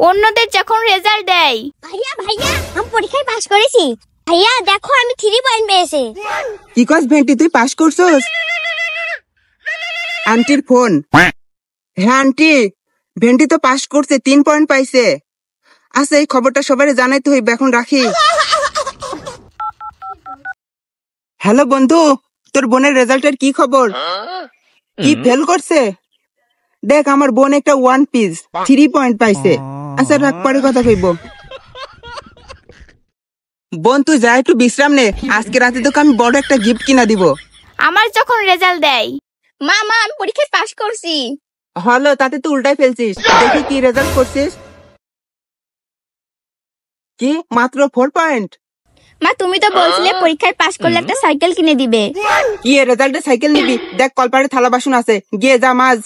অন্যদের যখন রেজাল্ট দেয়। ভাইয়া ভাইয়া আমি পরীক্ষায় পাশ করেছি। ভাইয়া দেখো আমি 3 পয়েন্ট পেয়েছি। কি কস ভেন্টি, তুই পাস করছস? আন্টির ফোন। হ্যাঁ আন্টি, ভেন্টি তো পাস করছে, 3 পয়েন্ট পাইছে। আচ্ছা এই খবরটা সবাই জানাইতে হইবে, এখন রাখি। হ্যালো বন্ধু, তোর বোনের রেজাল্টের কি খবর? কি ফেল করছে? দেখ আমার বোন একটা 1 পিস 3 পয়েন্ট পাইছে। আচ্ছা রাখ, পরে কথা কইব। বোন তুই যা, একটু বিশ্রাম নে, আজকে রাতে তোকে আমি বড় একটা গিফট কিনা দিব। আমার যখন রেজাল্ট দেয়। মা আমি পরীক্ষায় পাশ করছি। হলো, তাতে তুই উল্টাই ফেলছিস। দেখি কি রেজাল্ট করছিস। কি মাত্র 4 পয়েন্ট? মা তুমি তো বলছিলে পরীক্ষায় পাশ করলে একটা সাইকেল কিনে দিবে। কি রেজাল্টে সাইকেল নিবি? দেখ কলপারে থালা বাসন আছে, গিয়ে যা মাছ।